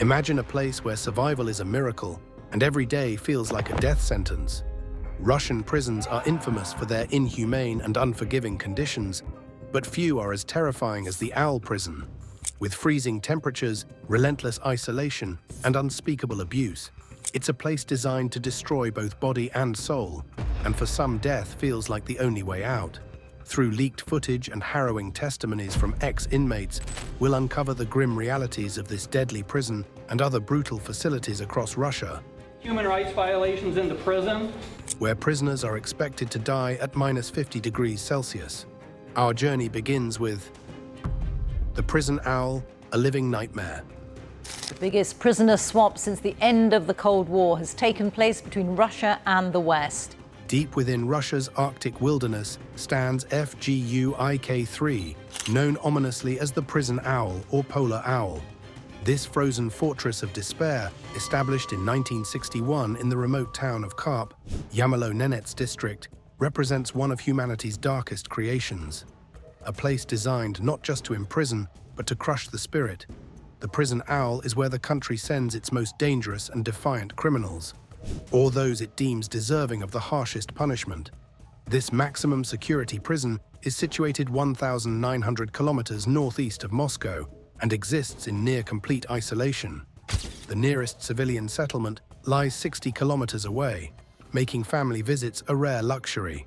Imagine a place where survival is a miracle and every day feels like a death sentence. Russian prisons are infamous for their inhumane and unforgiving conditions, but few are as terrifying as the Owl prison. With freezing temperatures, relentless isolation, and unspeakable abuse, it's a place designed to destroy both body and soul, and for some death feels like the only way out. Through leaked footage and harrowing testimonies from ex-inmates, we'll uncover the grim realities of this deadly prison and other brutal facilities across Russia. Human rights violations in the prison, where prisoners are expected to die at -50 degrees Celsius. Our journey begins with the prison owl, a living nightmare. The biggest prisoner swap since the end of the Cold War has taken place between Russia and the West. Deep within Russia's Arctic wilderness stands FGUIK-3, known ominously as the prison owl or polar owl. This frozen fortress of despair, established in 1961 in the remote town of Karp, Yamalo-Nenets district, represents one of humanity's darkest creations. A place designed not just to imprison, but to crush the spirit. The prison owl is where the country sends its most dangerous and defiant criminals, or those it deems deserving of the harshest punishment. This maximum security prison is situated 1,900 kilometers northeast of Moscow and exists in near-complete isolation. The nearest civilian settlement lies 60 kilometers away, making family visits a rare luxury.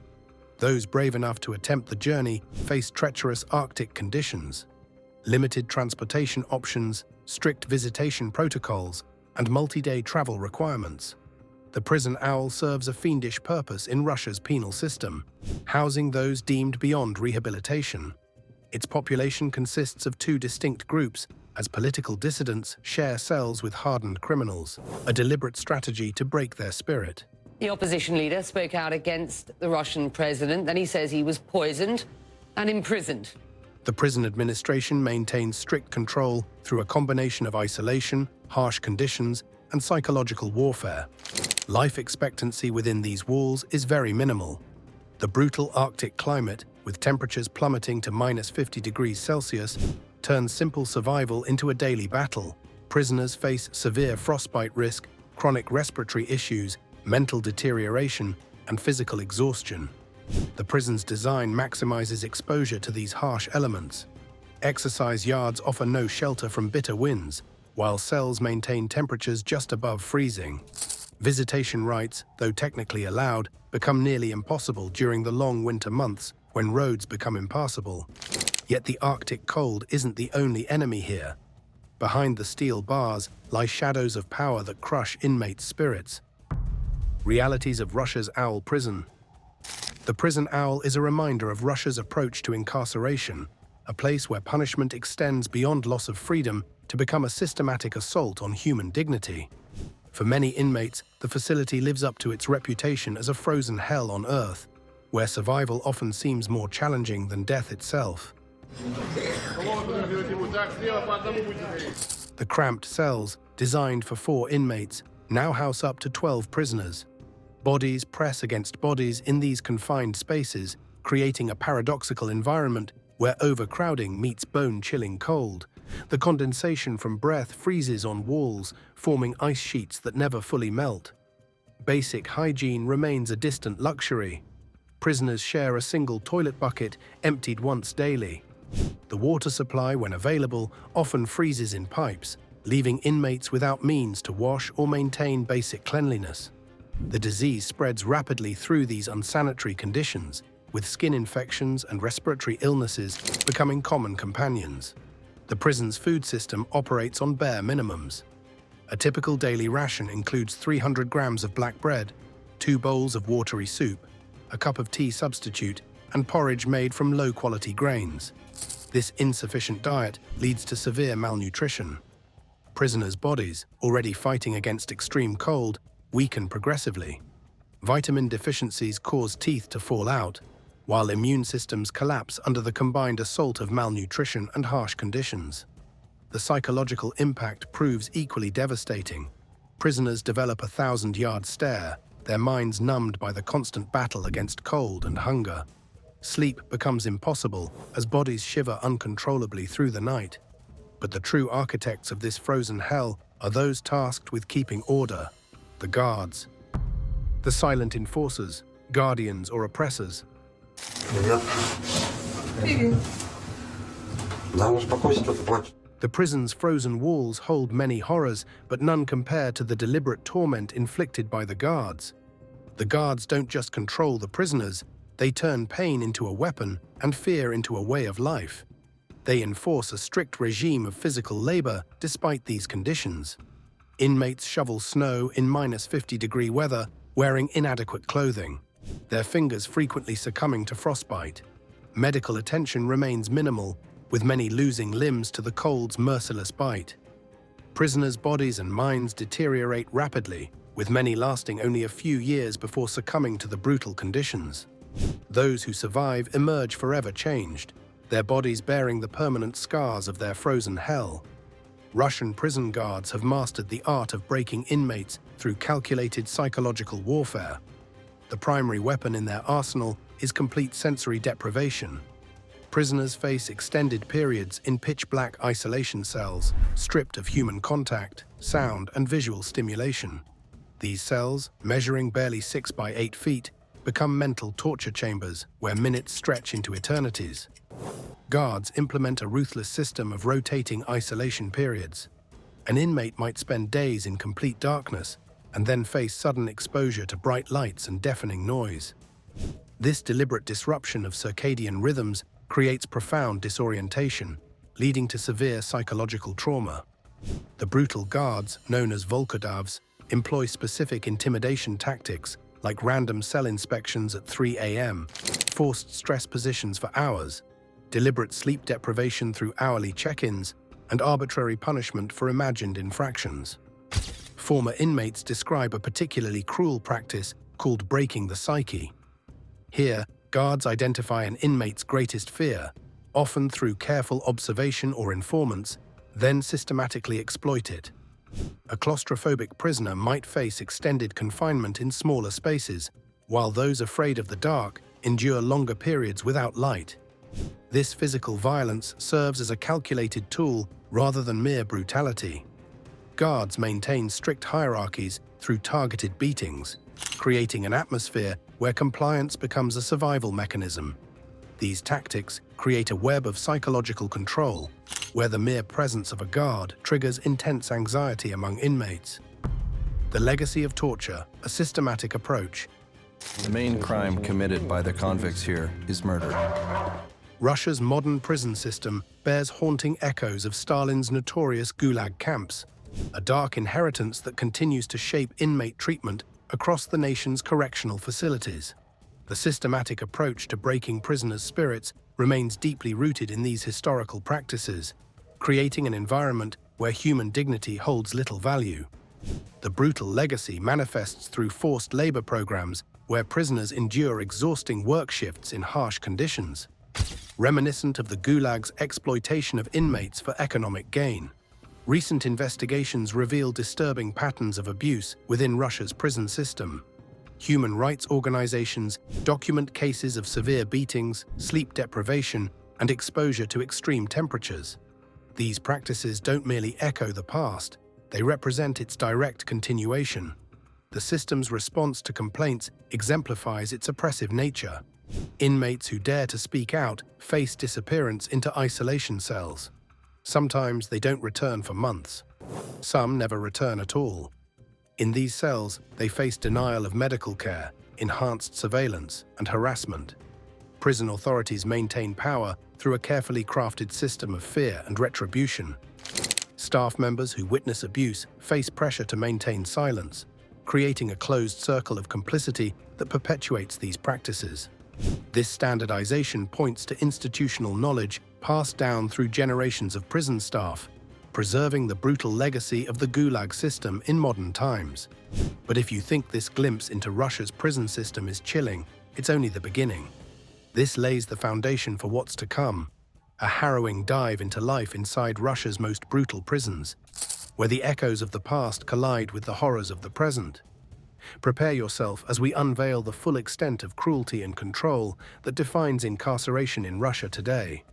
Those brave enough to attempt the journey face treacherous Arctic conditions. Limited transportation options, strict visitation protocols, and multi-day travel requirements. The prison owl serves a fiendish purpose in Russia's penal system, housing those deemed beyond rehabilitation. Its population consists of two distinct groups, as political dissidents share cells with hardened criminals, a deliberate strategy to break their spirit. The opposition leader spoke out against the Russian president. Then he says he was poisoned and imprisoned. The prison administration maintains strict control through a combination of isolation, harsh conditions, and psychological warfare. Life expectancy within these walls is very minimal. The brutal Arctic climate, with temperatures plummeting to -50 degrees Celsius, turns simple survival into a daily battle. Prisoners face severe frostbite risk, chronic respiratory issues, mental deterioration, and physical exhaustion. The prison's design maximizes exposure to these harsh elements. Exercise yards offer no shelter from bitter winds, while cells maintain temperatures just above freezing. Visitation rights, though technically allowed, become nearly impossible during the long winter months when roads become impassable. Yet the Arctic cold isn't the only enemy here. Behind the steel bars lie shadows of power that crush inmates' spirits. Realities of Russia's owl prison. The prison owl is a reminder of Russia's approach to incarceration, a place where punishment extends beyond loss of freedom to become a systematic assault on human dignity. For many inmates, the facility lives up to its reputation as a frozen hell on Earth, where survival often seems more challenging than death itself. The cramped cells, designed for 4 inmates, now house up to 12 prisoners. Bodies press against bodies in these confined spaces, creating a paradoxical environment where overcrowding meets bone-chilling cold. The condensation from breath freezes on walls, forming ice sheets that never fully melt. Basic hygiene remains a distant luxury. Prisoners share a single toilet bucket, emptied once daily. The water supply, when available, often freezes in pipes, leaving inmates without means to wash or maintain basic cleanliness. The disease spreads rapidly through these unsanitary conditions, with skin infections and respiratory illnesses becoming common companions. The prison's food system operates on bare minimums. A typical daily ration includes 300 grams of black bread, 2 bowls of watery soup, a cup of tea substitute, and porridge made from low-quality grains. This insufficient diet leads to severe malnutrition. Prisoners' bodies, already fighting against extreme cold, weaken progressively. Vitamin deficiencies cause teeth to fall out, while immune systems collapse under the combined assault of malnutrition and harsh conditions. The psychological impact proves equally devastating. Prisoners develop a 1,000-yard stare, their minds numbed by the constant battle against cold and hunger. Sleep becomes impossible as bodies shiver uncontrollably through the night. But the true architects of this frozen hell are those tasked with keeping order, the guards. The silent enforcers, guardians or oppressors. The prison's frozen walls hold many horrors, but none compare to the deliberate torment inflicted by the guards. The guards don't just control the prisoners, they turn pain into a weapon and fear into a way of life. They enforce a strict regime of physical labor despite these conditions. Inmates shovel snow in -50-degree weather, wearing inadequate clothing, their fingers frequently succumbing to frostbite. Medical attention remains minimal, with many losing limbs to the cold's merciless bite. Prisoners' bodies and minds deteriorate rapidly, with many lasting only a few years before succumbing to the brutal conditions. Those who survive emerge forever changed, their bodies bearing the permanent scars of their frozen hell. Russian prison guards have mastered the art of breaking inmates through calculated psychological warfare. The primary weapon in their arsenal is complete sensory deprivation. Prisoners face extended periods in pitch-black isolation cells, stripped of human contact, sound, and visual stimulation. These cells, measuring barely 6 by 8 feet, become mental torture chambers where minutes stretch into eternities. Guards implement a ruthless system of rotating isolation periods. An inmate might spend days in complete darkness and then face sudden exposure to bright lights and deafening noise. This deliberate disruption of circadian rhythms creates profound disorientation, leading to severe psychological trauma. The brutal guards, known as volkodavs, employ specific intimidation tactics like random cell inspections at 3 a.m., forced stress positions for hours, deliberate sleep deprivation through hourly check-ins, and arbitrary punishment for imagined infractions. Former inmates describe a particularly cruel practice called breaking the psyche. Here, guards identify an inmate's greatest fear, often through careful observation or informants, then systematically exploit it. A claustrophobic prisoner might face extended confinement in smaller spaces, while those afraid of the dark endure longer periods without light. This physical violence serves as a calculated tool rather than mere brutality. Guards maintain strict hierarchies through targeted beatings, creating an atmosphere where compliance becomes a survival mechanism. These tactics create a web of psychological control, where the mere presence of a guard triggers intense anxiety among inmates. The legacy of torture, a systematic approach. The main crime committed by the convicts here is murder. Russia's modern prison system bears haunting echoes of Stalin's notorious gulag camps, a dark inheritance that continues to shape inmate treatment across the nation's correctional facilities. The systematic approach to breaking prisoners' spirits remains deeply rooted in these historical practices, creating an environment where human dignity holds little value. The brutal legacy manifests through forced labor programs where prisoners endure exhausting work shifts in harsh conditions, reminiscent of the Gulag's exploitation of inmates for economic gain. Recent investigations reveal disturbing patterns of abuse within Russia's prison system. Human rights organizations document cases of severe beatings, sleep deprivation, and exposure to extreme temperatures. These practices don't merely echo the past, they represent its direct continuation. The system's response to complaints exemplifies its oppressive nature. Inmates who dare to speak out face disappearance into isolation cells. Sometimes they don't return for months. Some never return at all. In these cells, they face denial of medical care, enhanced surveillance, and harassment. Prison authorities maintain power through a carefully crafted system of fear and retribution. Staff members who witness abuse face pressure to maintain silence, creating a closed circle of complicity that perpetuates these practices. This standardization points to institutional knowledge passed down through generations of prison staff, preserving the brutal legacy of the Gulag system in modern times. But if you think this glimpse into Russia's prison system is chilling, it's only the beginning. This lays the foundation for what's to come, a harrowing dive into life inside Russia's most brutal prisons, where the echoes of the past collide with the horrors of the present. Prepare yourself as we unveil the full extent of cruelty and control that defines incarceration in Russia today.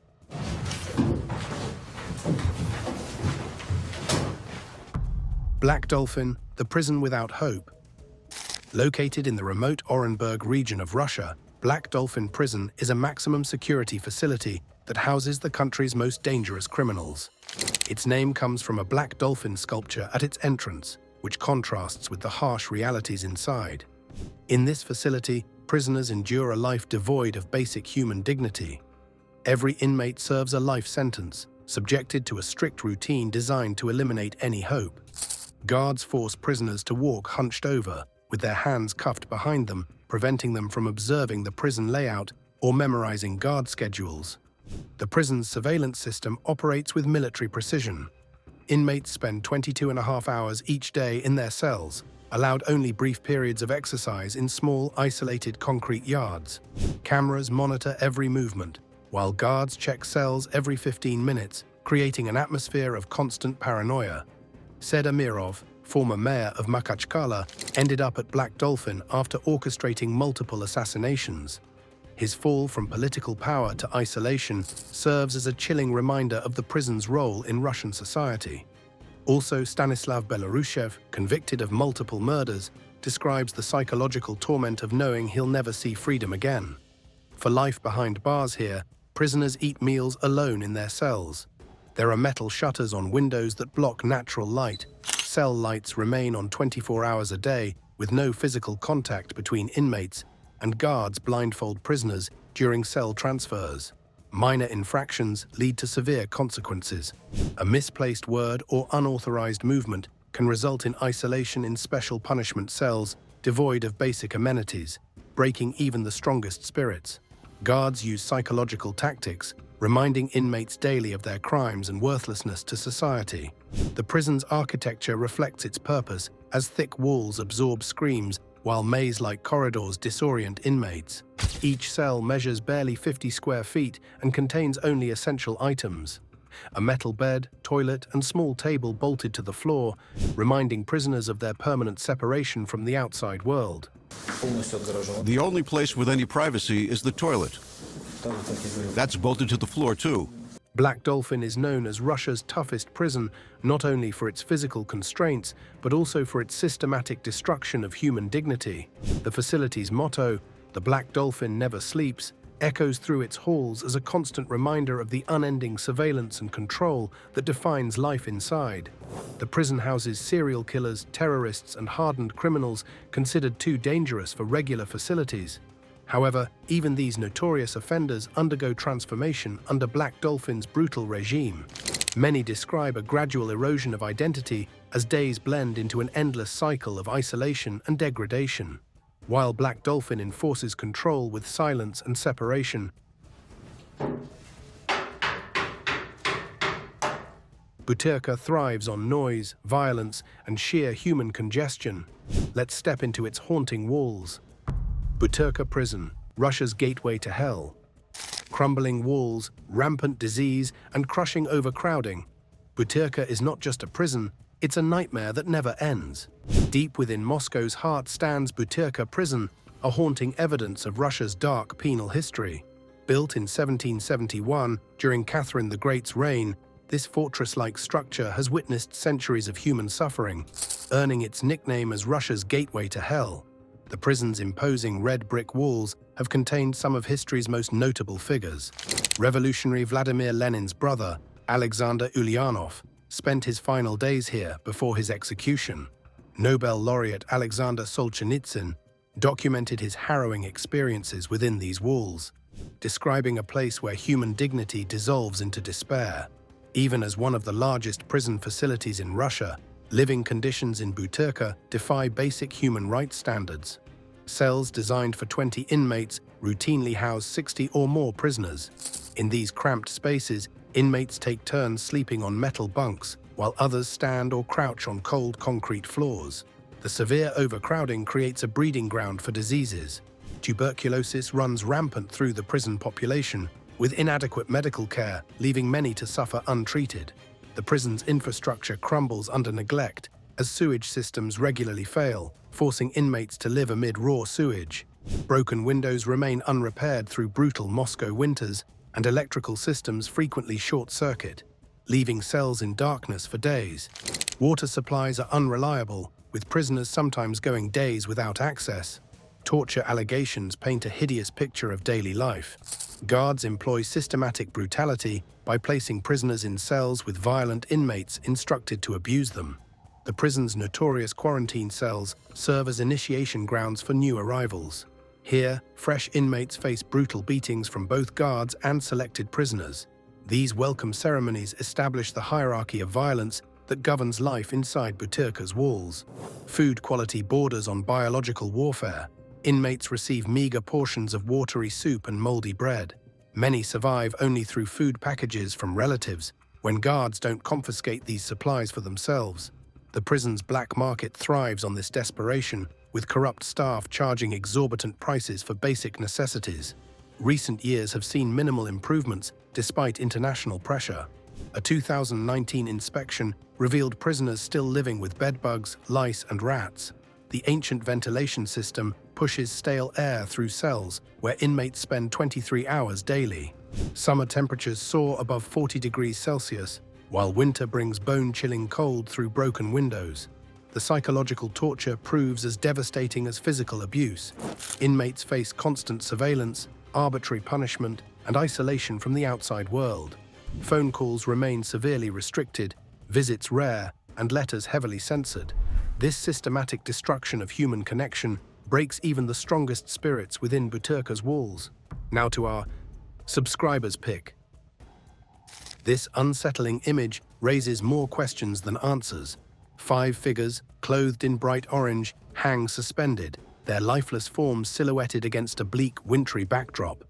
Black Dolphin, the prison without hope. Located in the remote Orenburg region of Russia, Black Dolphin Prison is a maximum security facility that houses the country's most dangerous criminals. Its name comes from a black dolphin sculpture at its entrance, which contrasts with the harsh realities inside. In this facility, prisoners endure a life devoid of basic human dignity. Every inmate serves a life sentence, subjected to a strict routine designed to eliminate any hope. Guards force prisoners to walk hunched over, with their hands cuffed behind them, preventing them from observing the prison layout or memorizing guard schedules. The prison's surveillance system operates with military precision. Inmates spend 22.5 hours each day in their cells, allowed only brief periods of exercise in small, isolated concrete yards. Cameras monitor every movement, while guards check cells every 15 minutes, creating an atmosphere of constant paranoia. Said Amirov, former mayor of Makhachkala, ended up at Black Dolphin after orchestrating multiple assassinations. His fall from political power to isolation serves as a chilling reminder of the prison's role in Russian society. Also, Stanislav Belorushev, convicted of multiple murders, describes the psychological torment of knowing he'll never see freedom again. For life behind bars here, prisoners eat meals alone in their cells. There are metal shutters on windows that block natural light. Cell lights remain on 24 hours a day, with no physical contact between inmates, and guards blindfold prisoners during cell transfers. Minor infractions lead to severe consequences. A misplaced word or unauthorized movement can result in isolation in special punishment cells devoid of basic amenities, breaking even the strongest spirits. Guards use psychological tactics, reminding inmates daily of their crimes and worthlessness to society. The prison's architecture reflects its purpose, as thick walls absorb screams while maze-like corridors disorient inmates. Each cell measures barely 50 square feet and contains only essential items: a metal bed, toilet, and small table bolted to the floor, reminding prisoners of their permanent separation from the outside world. The only place with any privacy is the toilet. That's bolted to the floor, too. Black Dolphin is known as Russia's toughest prison, not only for its physical constraints, but also for its systematic destruction of human dignity. The facility's motto, "The Black Dolphin never sleeps," echoes through its halls as a constant reminder of the unending surveillance and control that defines life inside. The prison houses serial killers, terrorists, and hardened criminals considered too dangerous for regular facilities. However, even these notorious offenders undergo transformation under Black Dolphin's brutal regime. Many describe a gradual erosion of identity as days blend into an endless cycle of isolation and degradation. While Black Dolphin enforces control with silence and separation, Butyrka thrives on noise, violence, and sheer human congestion. Let's step into its haunting walls. Butyrka Prison, Russia's gateway to hell. Crumbling walls, rampant disease, and crushing overcrowding. Butyrka is not just a prison, it's a nightmare that never ends. Deep within Moscow's heart stands Butyrka Prison, a haunting evidence of Russia's dark penal history. Built in 1771 during Catherine the Great's reign, this fortress-like structure has witnessed centuries of human suffering, earning its nickname as Russia's gateway to hell. The prison's imposing red brick walls have contained some of history's most notable figures. Revolutionary Vladimir Lenin's brother, Alexander Ulyanov, spent his final days here before his execution. Nobel laureate Alexander Solzhenitsyn documented his harrowing experiences within these walls, describing a place where human dignity dissolves into despair. Even as one of the largest prison facilities in Russia, living conditions in Butyrka defy basic human rights standards. Cells designed for 20 inmates routinely house 60 or more prisoners. In these cramped spaces, inmates take turns sleeping on metal bunks, while others stand or crouch on cold concrete floors. The severe overcrowding creates a breeding ground for diseases. Tuberculosis runs rampant through the prison population, with inadequate medical care leaving many to suffer untreated. The prison's infrastructure crumbles under neglect, as sewage systems regularly fail, forcing inmates to live amid raw sewage. Broken windows remain unrepaired through brutal Moscow winters, and electrical systems frequently short-circuit, leaving cells in darkness for days. Water supplies are unreliable, with prisoners sometimes going days without access. Torture allegations paint a hideous picture of daily life. Guards employ systematic brutality by placing prisoners in cells with violent inmates instructed to abuse them. The prison's notorious quarantine cells serve as initiation grounds for new arrivals. Here, fresh inmates face brutal beatings from both guards and selected prisoners. These welcome ceremonies establish the hierarchy of violence that governs life inside Butyrka's walls. Food quality borders on biological warfare. Inmates receive meager portions of watery soup and moldy bread. Many survive only through food packages from relatives, when guards don't confiscate these supplies for themselves. The prison's black market thrives on this desperation, with corrupt staff charging exorbitant prices for basic necessities. Recent years have seen minimal improvements despite international pressure. A 2019 inspection revealed prisoners still living with bedbugs, lice, and rats. The ancient ventilation system pushes stale air through cells where inmates spend 23 hours daily. Summer temperatures soar above 40 degrees Celsius, while winter brings bone-chilling cold through broken windows. The psychological torture proves as devastating as physical abuse. Inmates face constant surveillance, arbitrary punishment, and isolation from the outside world. Phone calls remain severely restricted, visits rare, and letters heavily censored. This systematic destruction of human connection breaks even the strongest spirits within Butyrka's walls. Now to our subscribers pick. This unsettling image raises more questions than answers. 5 figures, clothed in bright orange, hang suspended, their lifeless forms silhouetted against a bleak, wintry backdrop.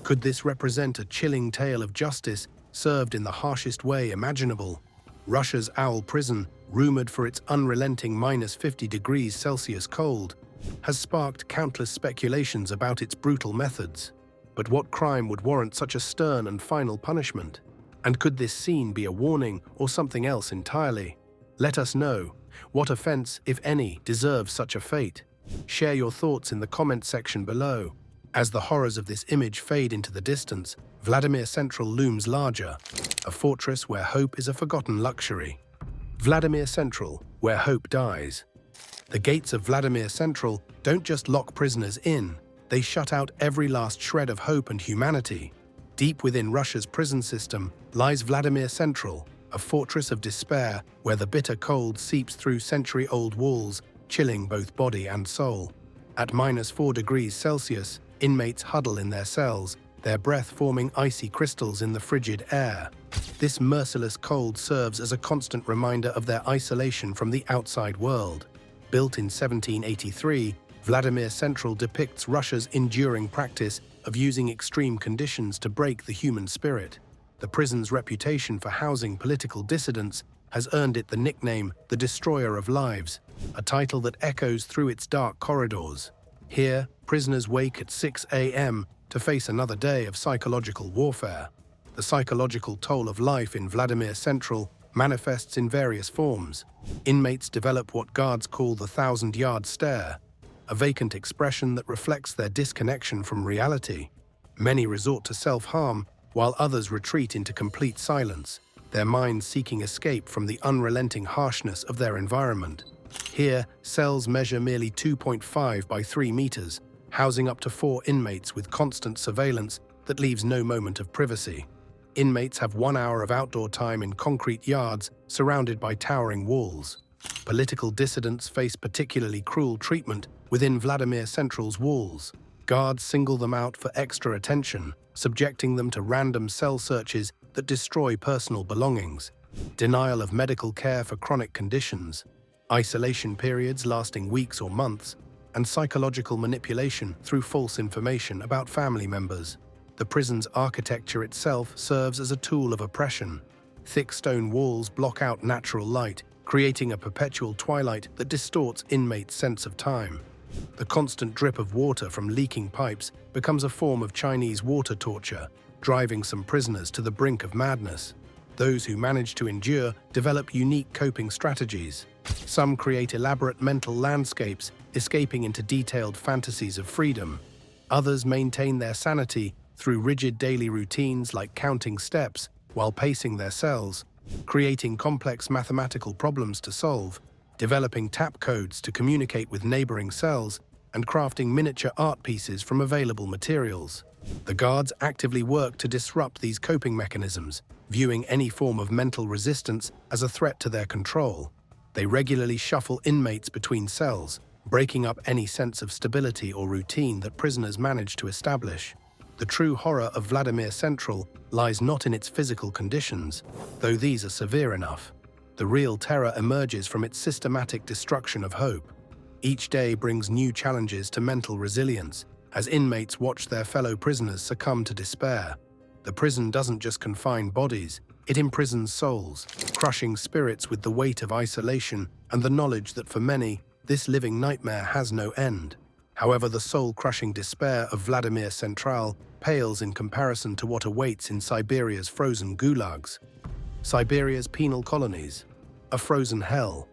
Could this represent a chilling tale of justice served in the harshest way imaginable? Russia's Owl prison, rumored for its unrelenting -50 degrees Celsius cold, has sparked countless speculations about its brutal methods. But what crime would warrant such a stern and final punishment? And could this scene be a warning or something else entirely? Let us know. What offense, if any, deserves such a fate? Share your thoughts in the comment section below. As the horrors of this image fade into the distance, Vladimir Central looms larger, a fortress where hope is a forgotten luxury. Vladimir Central, where hope dies. The gates of Vladimir Central don't just lock prisoners in, they shut out every last shred of hope and humanity. Deep within Russia's prison system lies Vladimir Central, a fortress of despair where the bitter cold seeps through century-old walls, chilling both body and soul. At -4 degrees Celsius, inmates huddle in their cells, their breath forming icy crystals in the frigid air. This merciless cold serves as a constant reminder of their isolation from the outside world. Built in 1783, Vladimir Central depicts Russia's enduring practice of using extreme conditions to break the human spirit. The prison's reputation for housing political dissidents has earned it the nickname the Destroyer of Lives, a title that echoes through its dark corridors. Here, prisoners wake at 6 a.m. to face another day of psychological warfare. The psychological toll of life in Vladimir Central manifests in various forms. Inmates develop what guards call the 1,000-yard stare, a vacant expression that reflects their disconnection from reality. Many resort to self-harm, while others retreat into complete silence, their minds seeking escape from the unrelenting harshness of their environment. Here, cells measure merely 2.5 by 3 meters, housing up to 4 inmates with constant surveillance that leaves no moment of privacy. Inmates have 1 hour of outdoor time in concrete yards surrounded by towering walls. Political dissidents face particularly cruel treatment within Vladimir Central's walls. Guards single them out for extra attention, subjecting them to random cell searches that destroy personal belongings, denial of medical care for chronic conditions, isolation periods lasting weeks or months, and psychological manipulation through false information about family members. The prison's architecture itself serves as a tool of oppression. Thick stone walls block out natural light, creating a perpetual twilight that distorts inmates' sense of time. The constant drip of water from leaking pipes becomes a form of Chinese water torture, driving some prisoners to the brink of madness. Those who manage to endure develop unique coping strategies. Some create elaborate mental landscapes, escaping into detailed fantasies of freedom. Others maintain their sanity through rigid daily routines like counting steps while pacing their cells, creating complex mathematical problems to solve, developing tap codes to communicate with neighboring cells, and crafting miniature art pieces from available materials. The guards actively work to disrupt these coping mechanisms, viewing any form of mental resistance as a threat to their control. They regularly shuffle inmates between cells, breaking up any sense of stability or routine that prisoners manage to establish. The true horror of Vladimir Central lies not in its physical conditions, though these are severe enough. The real terror emerges from its systematic destruction of hope. Each day brings new challenges to mental resilience, as inmates watch their fellow prisoners succumb to despair. The prison doesn't just confine bodies, it imprisons souls, crushing spirits with the weight of isolation and the knowledge that for many, this living nightmare has no end. However, the soul-crushing despair of Vladimir Central pales in comparison to what awaits in Siberia's frozen gulags. Siberia's penal colonies, a frozen hell.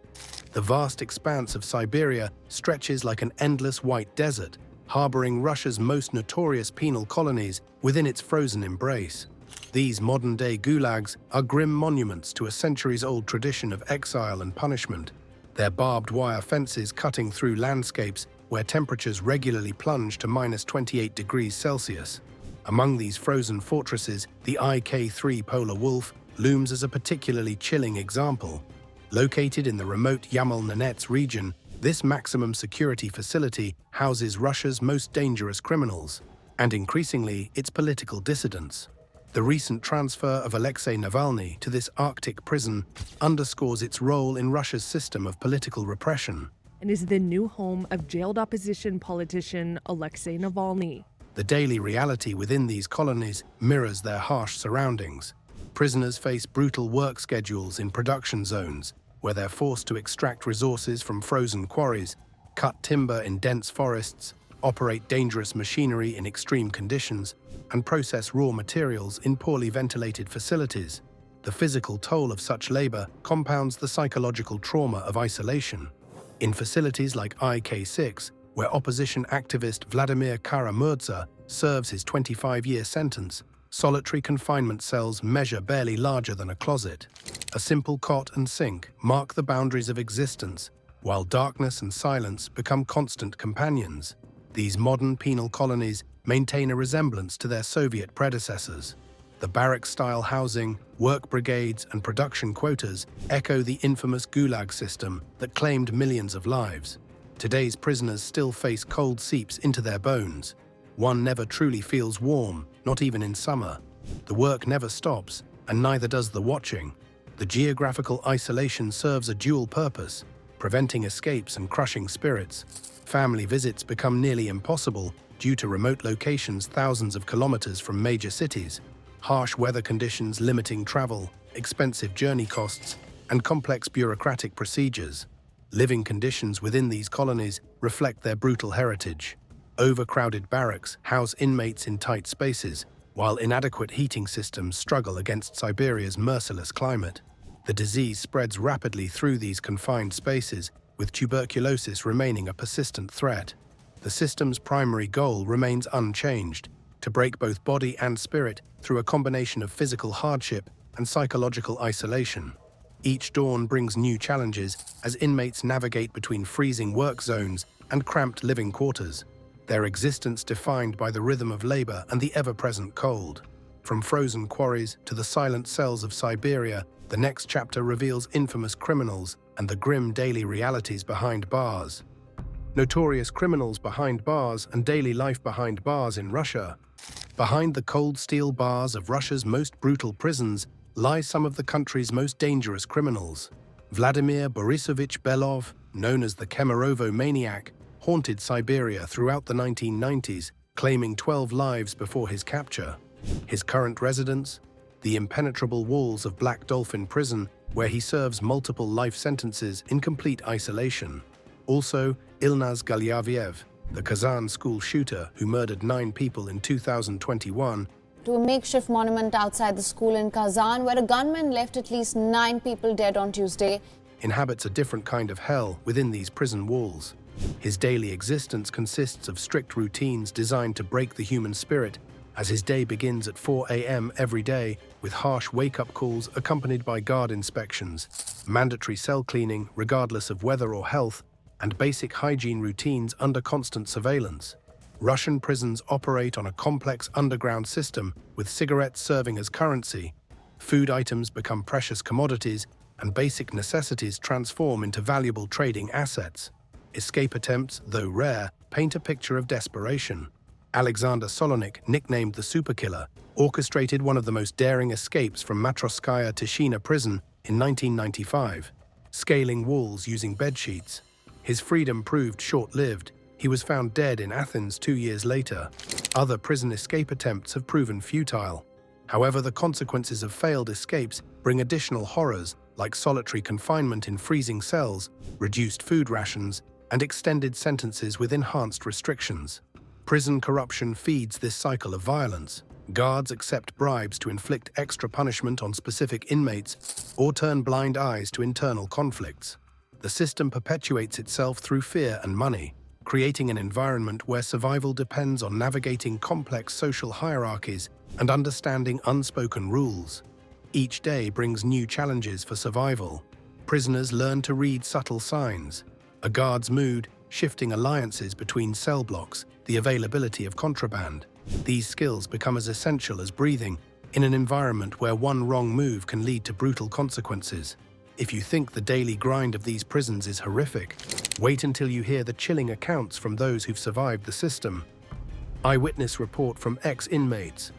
The vast expanse of Siberia stretches like an endless white desert, harboring Russia's most notorious penal colonies within its frozen embrace. These modern-day gulags are grim monuments to a centuries-old tradition of exile and punishment, their barbed wire fences cutting through landscapes where temperatures regularly plunge to -28 degrees Celsius. Among these frozen fortresses, the IK-3 polar wolf looms as a particularly chilling example. Located in the remote Yamal-Nenets region, this maximum security facility houses Russia's most dangerous criminals, and increasingly its political dissidents. The recent transfer of Alexei Navalny to this Arctic prison underscores its role in Russia's system of political repression. And is the new home of jailed opposition politician Alexei Navalny. The daily reality within these colonies mirrors their harsh surroundings. Prisoners face brutal work schedules in production zones, where they're forced to extract resources from frozen quarries, cut timber in dense forests, operate dangerous machinery in extreme conditions, and process raw materials in poorly ventilated facilities. The physical toll of such labor compounds the psychological trauma of isolation. In facilities like IK6, where opposition activist Vladimir Kara-Murza serves his 25-year sentence, solitary confinement cells measure barely larger than a closet. A simple cot and sink mark the boundaries of existence, while darkness and silence become constant companions. These modern penal colonies maintain a resemblance to their Soviet predecessors. The barrack-style housing, work brigades, and production quotas echo the infamous Gulag system that claimed millions of lives. Today's prisoners still face cold seeps into their bones. One never truly feels warm, not even in summer. The work never stops, and neither does the watching. The geographical isolation serves a dual purpose, preventing escapes and crushing spirits. Family visits become nearly impossible due to remote locations thousands of kilometers from major cities. Harsh weather conditions limiting travel, expensive journey costs, and complex bureaucratic procedures. Living conditions within these colonies reflect their brutal heritage. Overcrowded barracks house inmates in tight spaces, while inadequate heating systems struggle against Siberia's merciless climate. The disease spreads rapidly through these confined spaces, with tuberculosis remaining a persistent threat. The system's primary goal remains unchanged: to break both body and spirit through a combination of physical hardship and psychological isolation. Each dawn brings new challenges as inmates navigate between freezing work zones and cramped living quarters, their existence defined by the rhythm of labor and the ever-present cold. From frozen quarries to the silent cells of Siberia, the next chapter reveals infamous criminals and the grim daily realities behind bars. Notorious criminals behind bars and daily life behind bars in Russia. Behind the cold steel bars of Russia's most brutal prisons lie some of the country's most dangerous criminals. Vladimir Borisovich Belov, known as the Kemerovo maniac, haunted Siberia throughout the 1990s, claiming 12 lives before his capture. His current residence? The impenetrable walls of Black Dolphin prison, where he serves multiple life sentences in complete isolation. Also, Ilnaz Galyaviev, the Kazan school shooter who murdered 9 people in 2021, to a makeshift monument outside the school in Kazan, where a gunman left at least 9 people dead on Tuesday. Inhabits a different kind of hell within these prison walls. His daily existence consists of strict routines designed to break the human spirit, as his day begins at 4 a.m. every day with harsh wake-up calls accompanied by guard inspections, mandatory cell cleaning regardless of weather or health, and basic hygiene routines under constant surveillance. Russian prisons operate on a complex underground system with cigarettes serving as currency. Food items become precious commodities, and basic necessities transform into valuable trading assets. Escape attempts, though rare, paint a picture of desperation. Alexander Solonik, nicknamed the Superkiller, orchestrated one of the most daring escapes from Matroskaya Tishina prison in 1995, scaling walls using bedsheets. His freedom proved short-lived. He was found dead in Athens 2 years later. Other prison escape attempts have proven futile. However, the consequences of failed escapes bring additional horrors like solitary confinement in freezing cells, reduced food rations, and extended sentences with enhanced restrictions. Prison corruption feeds this cycle of violence. Guards accept bribes to inflict extra punishment on specific inmates or turn blind eyes to internal conflicts. The system perpetuates itself through fear and money, creating an environment where survival depends on navigating complex social hierarchies and understanding unspoken rules. Each day brings new challenges for survival. Prisoners learn to read subtle signs: a guard's mood, shifting alliances between cell blocks, the availability of contraband. These skills become as essential as breathing in an environment where one wrong move can lead to brutal consequences. If you think the daily grind of these prisons is horrific, wait until you hear the chilling accounts from those who've survived the system. Eyewitness report from ex-inmates.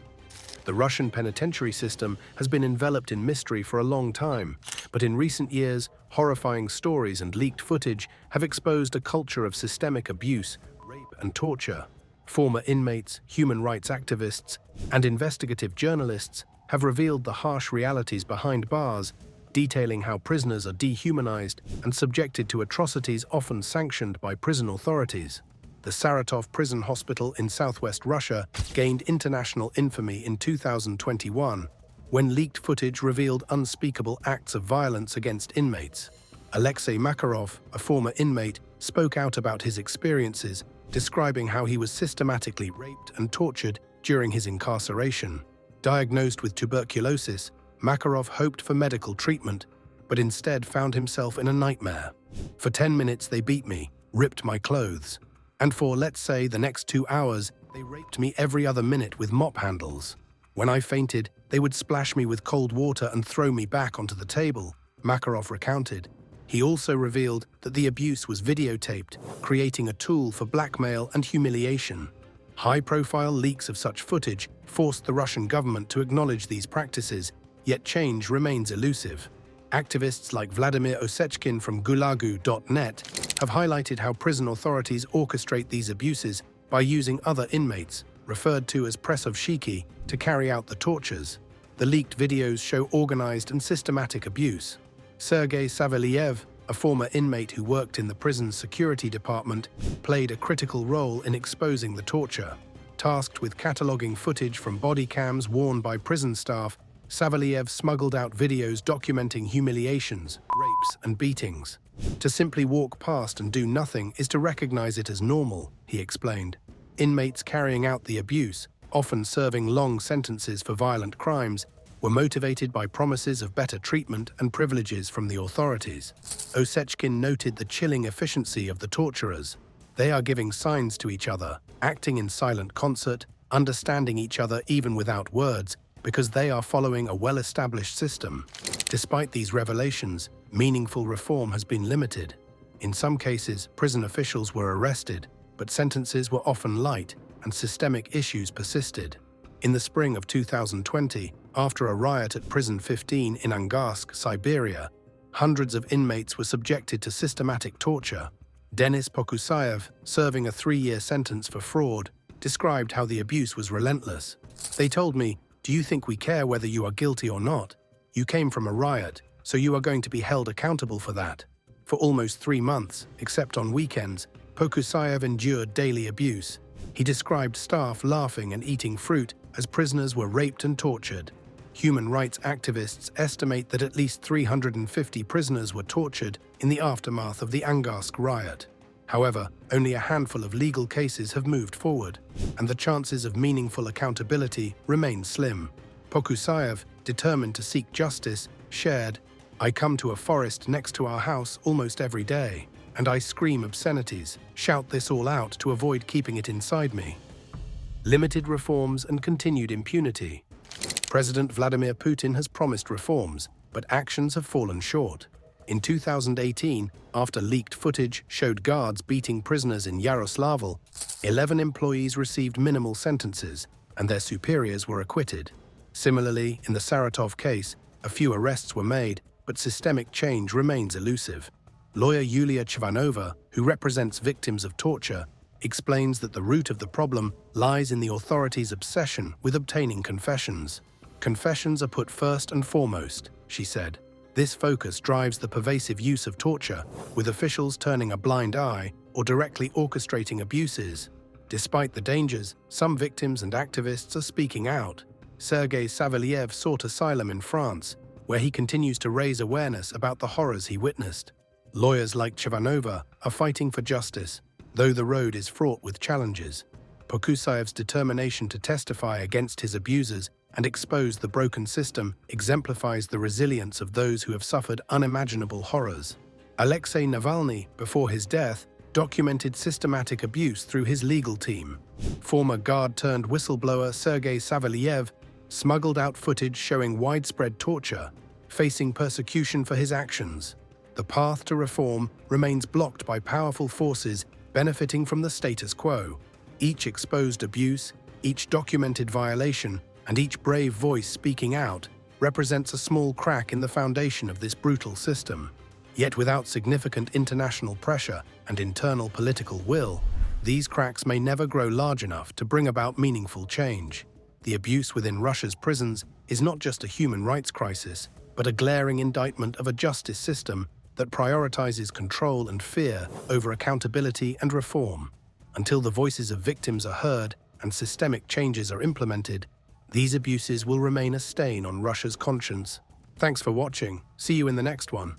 The Russian penitentiary system has been enveloped in mystery for a long time, but in recent years, horrifying stories and leaked footage have exposed a culture of systemic abuse, rape, and torture. Former inmates, human rights activists, and investigative journalists have revealed the harsh realities behind bars, detailing how prisoners are dehumanized and subjected to atrocities often sanctioned by prison authorities. The Saratov prison hospital in southwest Russia gained international infamy in 2021 when leaked footage revealed unspeakable acts of violence against inmates. Alexei Makarov, a former inmate, spoke out about his experiences, describing how he was systematically raped and tortured during his incarceration. Diagnosed with tuberculosis, Makarov hoped for medical treatment, but instead found himself in a nightmare. For 10 minutes they beat me, ripped my clothes, and for, let's say, the next 2 hours, they raped me every other minute with mop handles. When I fainted, they would splash me with cold water and throw me back onto the table, Makarov recounted. He also revealed that the abuse was videotaped, creating a tool for blackmail and humiliation. High-profile leaks of such footage forced the Russian government to acknowledge these practices, yet change remains elusive. Activists like Vladimir Osechkin from gulagu.net have highlighted how prison authorities orchestrate these abuses by using other inmates, referred to as pressovshiki, to carry out the tortures. The leaked videos show organized and systematic abuse. Sergei Savelyev, a former inmate who worked in the prison's security department, played a critical role in exposing the torture. Tasked with cataloging footage from body cams worn by prison staff, Savelyev smuggled out videos documenting humiliations, rapes, and beatings. To simply walk past and do nothing is to recognize it as normal, he explained. Inmates carrying out the abuse, often serving long sentences for violent crimes, were motivated by promises of better treatment and privileges from the authorities. Osechkin noted the chilling efficiency of the torturers. They are giving signs to each other, acting in silent concert, understanding each other even without words, because they are following a well-established system. Despite these revelations, meaningful reform has been limited. In some cases, prison officials were arrested, but sentences were often light and systemic issues persisted. In the spring of 2020, after a riot at Prison 15 in Angarsk, Siberia, hundreds of inmates were subjected to systematic torture. Denis Pokusayev, serving a 3-year sentence for fraud, described how the abuse was relentless. They told me, "Do you think we care whether you are guilty or not? You came from a riot, so you are going to be held accountable for that." For almost 3 months, except on weekends, Pokusayev endured daily abuse. He described staff laughing and eating fruit as prisoners were raped and tortured. Human rights activists estimate that at least 350 prisoners were tortured in the aftermath of the Angarsk riot. However, only a handful of legal cases have moved forward, and the chances of meaningful accountability remain slim. Pokusayev, determined to seek justice, shared, "I come to a forest next to our house almost every day, and I scream obscenities, shout this all out to avoid keeping it inside me." Limited reforms and continued impunity. President Vladimir Putin has promised reforms, but actions have fallen short. In 2018, after leaked footage showed guards beating prisoners in Yaroslavl, 11 employees received minimal sentences, and their superiors were acquitted. Similarly, in the Saratov case, a few arrests were made, but systemic change remains elusive. Lawyer Yulia Chvanova, who represents victims of torture, explains that the root of the problem lies in the authorities' obsession with obtaining confessions. "Confessions are put first and foremost," she said. "This focus drives the pervasive use of torture, with officials turning a blind eye or directly orchestrating abuses. Despite the dangers, some victims and activists are speaking out. Sergei Savelyev sought asylum in France, where he continues to raise awareness about the horrors he witnessed. Lawyers like Chvanova are fighting for justice, though the road is fraught with challenges. Pokusayev's determination to testify against his abusers and expose the broken system exemplifies the resilience of those who have suffered unimaginable horrors. Alexei Navalny, before his death, documented systematic abuse through his legal team. Former guard-turned-whistleblower Sergei Savelyev smuggled out footage showing widespread torture, facing persecution for his actions. The path to reform remains blocked by powerful forces benefiting from the status quo. Each exposed abuse, each documented violation, and each brave voice speaking out represents a small crack in the foundation of this brutal system. Yet without significant international pressure and internal political will, these cracks may never grow large enough to bring about meaningful change. The abuse within Russia's prisons is not just a human rights crisis, but a glaring indictment of a justice system that prioritizes control and fear over accountability and reform. Until the voices of victims are heard and systemic changes are implemented, these abuses will remain a stain on Russia's conscience. Thanks for watching. See you in the next one.